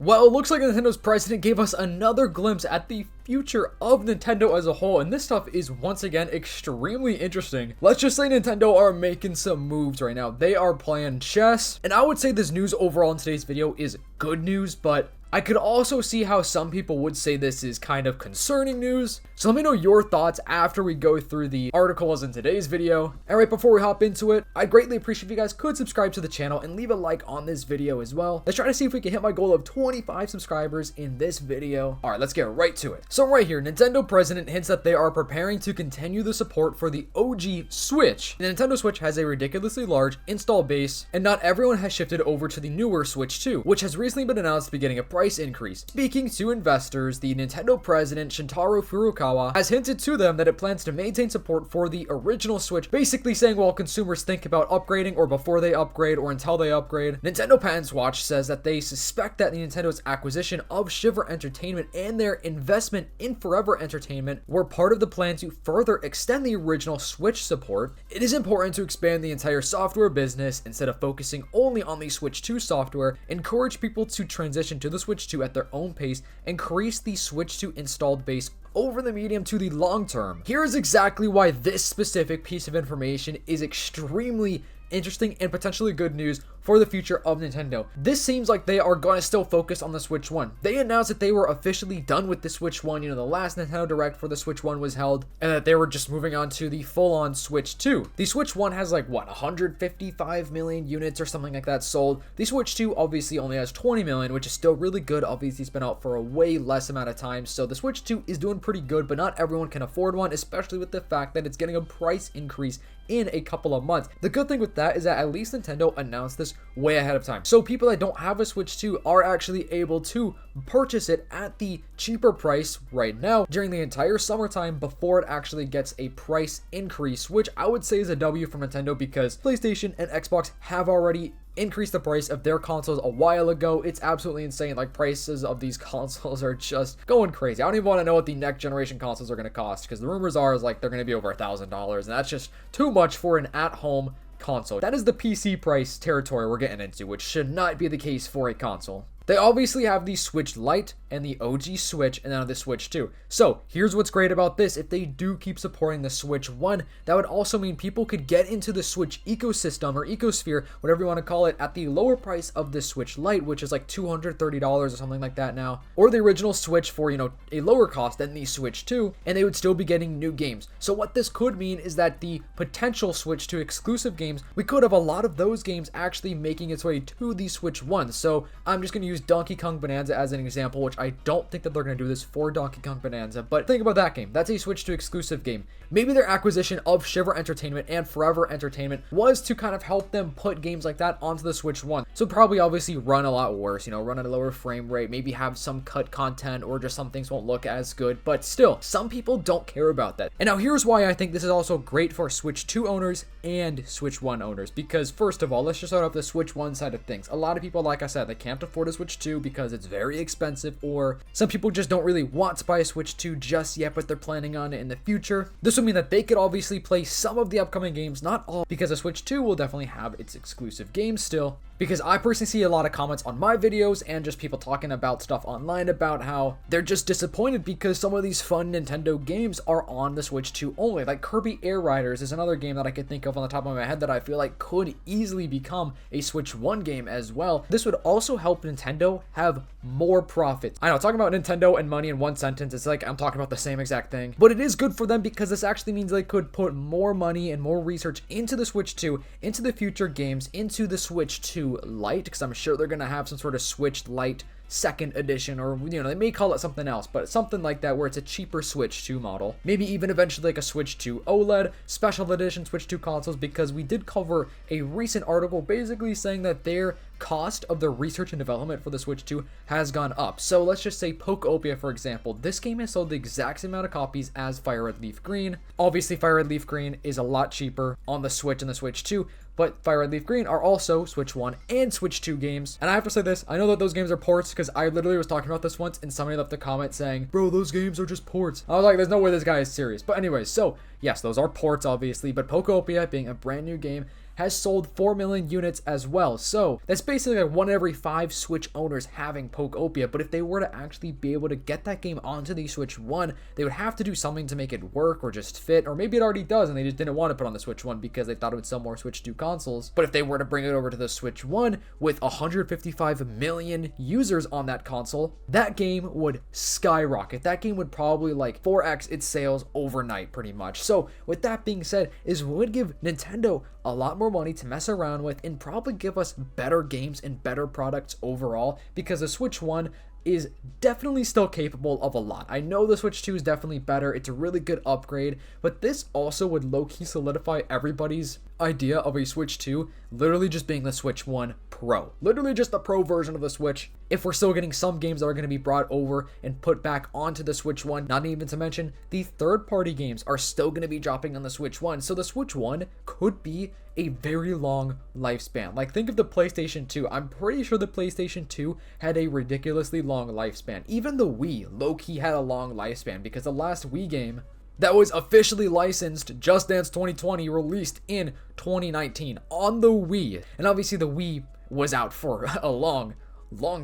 Well, it looks like Nintendo's president gave us another glimpse at the future of Nintendo as a whole, and this stuff is once again extremely interesting. Let's just say Nintendo are making some moves right now. They are playing chess, and I would say this news overall in today's video is good news, but I could also see how some people would say this is kind of concerning news. So let me know your thoughts after we go through the articles in today's video. And right before we hop into it, I'd greatly appreciate if you guys could subscribe to the channel and leave a like on this video as well. Let's try to see if we can hit my goal of 25 subscribers in this video. All right, let's get right to it. So right here, Nintendo president hints that they are preparing to continue the support for the OG Switch. The Nintendo Switch has a ridiculously large install base, and not everyone has shifted over to the newer Switch 2, which has recently been announced to be getting a price increase. Speaking to investors, the Nintendo president Shintaro Furukawa has hinted to them that it plans to maintain support for the original Switch, basically saying while consumers think about upgrading or before they upgrade or until they upgrade. Nintendo Patents Watch says that they suspect that Nintendo's acquisition of Shiver Entertainment and their investment in Forever Entertainment were part of the plan to further extend the original Switch support. It is important to expand the entire software business instead of focusing only on the Switch 2 software, encourage people to transition to the Switch 2 at their own pace, increase the Switch 2 installed base over the medium to the long term. Here is exactly why this specific piece of information is extremely interesting and potentially good news for the future of Nintendo. This seems like they are going to still focus on the Switch 1. They announced that they were officially done with the Switch 1. The last Nintendo Direct for the Switch 1 was held, and that they were just moving on to the full-on Switch 2. The Switch 1 has 155 million units or something like that sold. The Switch 2 obviously only has 20 million, which is still really good. Obviously, it's been out for a way less amount of time, so the Switch 2 is doing pretty good, but not everyone can afford one, especially with the fact that it's getting a price increase in a couple of months. The good thing with that is that at least Nintendo announced this way ahead of time. So people that don't have a Switch 2 are actually able to purchase it at the cheaper price right now during the entire summertime before it actually gets a price increase, which I would say is a W from Nintendo because PlayStation and Xbox have already increased the price of their consoles a while ago. It's absolutely insane. Prices of these consoles are just going crazy. I don't even want to know what the next generation consoles are going to cost because the rumors are they're going to be over $1,000, and that's just too much for an at-home console. That is the PC price territory we're getting into, which should not be the case for a console. They obviously have the Switch Lite and the OG Switch and now the Switch 2. So here's what's great about this. If they do keep supporting the Switch 1, that would also mean people could get into the Switch ecosystem or ecosphere, whatever you want to call it, at the lower price of the Switch Lite, which is $230 or something like that now, or the original Switch for, a lower cost than the Switch 2, and they would still be getting new games. So what this could mean is that the potential Switch 2 exclusive games, we could have a lot of those games actually making its way to the Switch 1. So I'm just going to use Donkey Kong Bonanza as an example, which I don't think that they're going to do this for Donkey Kong Bonanza, but think about that game. That's a Switch 2 exclusive game. Maybe their acquisition of Shiver Entertainment and Forever Entertainment was to kind of help them put games like that onto the Switch 1. So probably obviously run a lot worse, run at a lower frame rate, maybe have some cut content or just some things won't look as good, but still, some people don't care about that. And now here's why I think this is also great for Switch 2 owners and Switch 1 owners, because first of all, let's just start off the Switch 1 side of things. A lot of people, like I said, they can't afford a Switch 2 because it's very expensive, or some people just don't really want to buy a Switch 2 just yet, but they're planning on it in the future. This would mean that they could obviously play some of the upcoming games, not all, because a Switch 2 will definitely have its exclusive games still. Because I personally see a lot of comments on my videos and just people talking about stuff online about how they're just disappointed because some of these fun Nintendo games are on the Switch 2 only. Like Kirby Air Riders is another game that I could think of on the top of my head that I feel like could easily become a Switch 1 game as well. This would also help Nintendo have more profits. I know, talking about Nintendo and money in one sentence, it's like I'm talking about the same exact thing. But it is good for them because this actually means they could put more money and more research into the Switch 2, into the future games, into the Switch 2 Lite, because I'm sure they're going to have some sort of Switch Lite second edition, or they may call it something else, but something like that where it's a cheaper Switch 2 model. Maybe even eventually like a Switch 2 OLED, special edition Switch 2 consoles, because we did cover a recent article basically saying that their cost of the research and development for the Switch 2 has gone up. So let's just say Pokeopia, for example. This game has sold the exact same amount of copies as Fire Red Leaf Green. Obviously, Fire Red Leaf Green is a lot cheaper on the Switch and the Switch 2, but Fire Red Leaf Green are also Switch 1 and Switch 2 games. And I have to say this, I know that those games are ports because I literally was talking about this once and somebody left a comment saying, bro, those games are just ports. I was like, there's no way this guy is serious. But anyways, so yes, those are ports obviously, but Pokeopia being a brand new game has sold 4 million units as well. So that's basically like 1 every 5 Switch owners having Pokopia. But if they were to actually be able to get that game onto the Switch 1, they would have to do something to make it work or just fit, or maybe it already does and they just didn't want to put on the Switch 1 because they thought it would sell more Switch 2 consoles. But if they were to bring it over to the Switch 1 with 155 million users on that console, that game would skyrocket. That game would probably like 4x its sales overnight pretty much. So with that being said, is would give Nintendo a lot more money to mess around with and probably give us better games and better products overall, because the Switch 1 is definitely still capable of a lot. I know the Switch 2 is definitely better. It's a really good upgrade, but this also would low-key solidify everybody's idea of a Switch 2 literally just being the Switch 1 Pro. Literally just the Pro version of the Switch. If we're still getting some games that are going to be brought over and put back onto the Switch 1, not even to mention the third-party games are still going to be dropping on the Switch 1. So the Switch 1 could be a very long lifespan. Like, think of the PlayStation 2. I'm pretty sure the PlayStation 2 had a ridiculously long lifespan. Even the Wii low-key had a long lifespan, because the last Wii game that was officially licensed, Just Dance 2020, released in 2019 on the Wii. And obviously the Wii was out for a long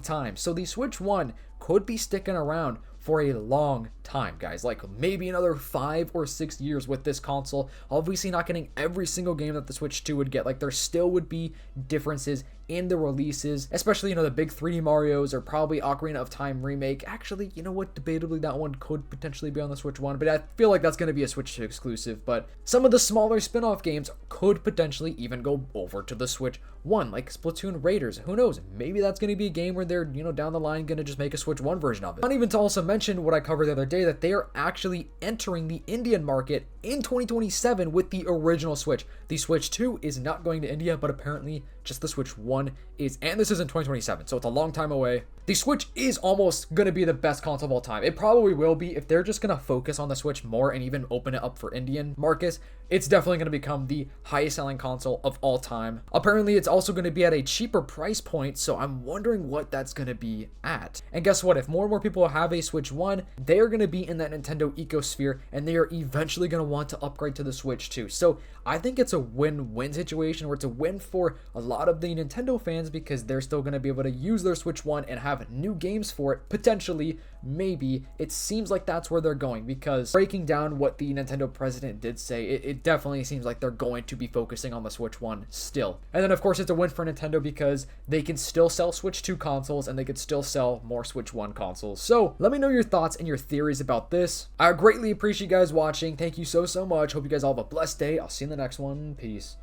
time. So the Switch 1 could be sticking around for a long time, guys. Like maybe another 5 or 6 years with this console. Obviously not getting every single game that the Switch 2 would get. Like there still would be differences in the releases, especially, you know, the big 3D Marios or probably Ocarina of Time remake. Actually, you know what, debatably that one could potentially be on the Switch 1, but I feel like that's going to be a Switch 2 exclusive. But some of the smaller spin-off games could potentially even go over to the Switch 1, like Splatoon Raiders. Who knows, maybe that's going to be a game where they're, you know, down the line going to just make a Switch 1 version of it. Not even to also mention what I covered the other day, that they are actually entering the Indian market in 2027 with the original Switch. The Switch 2 is not going to India, but apparently just the Switch 1 is, and this is in 2027, so it's a long time away. The Switch is almost going to be the best console of all time. It probably will be if they're just going to focus on the Switch more and even open it up for Indian markets. It's definitely going to become the highest selling console of all time. Apparently, it's also going to be at a cheaper price point, so I'm wondering what that's going to be at. And guess what? If more and more people have a Switch 1, they're going to be in that Nintendo ecosphere, and they are eventually going to want to upgrade to the Switch 2. So I think it's a win-win situation, where it's a win for a lot of the Nintendo fans because they're still going to be able to use their Switch 1 and have new games for it, potentially. Maybe it seems like that's where they're going, because breaking down what the Nintendo president did say, it definitely seems like they're going to be focusing on the Switch 1 still. And then of course it's a win for Nintendo because they can still sell Switch 2 consoles and they could still sell more Switch 1 consoles. So let me know your thoughts and your theories about this. I greatly appreciate you guys watching. Thank you so much. Hope you guys all have a blessed day. I'll see you in the next one. Peace.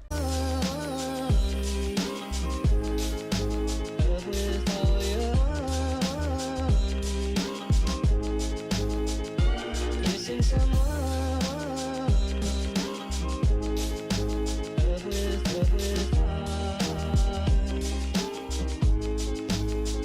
Someone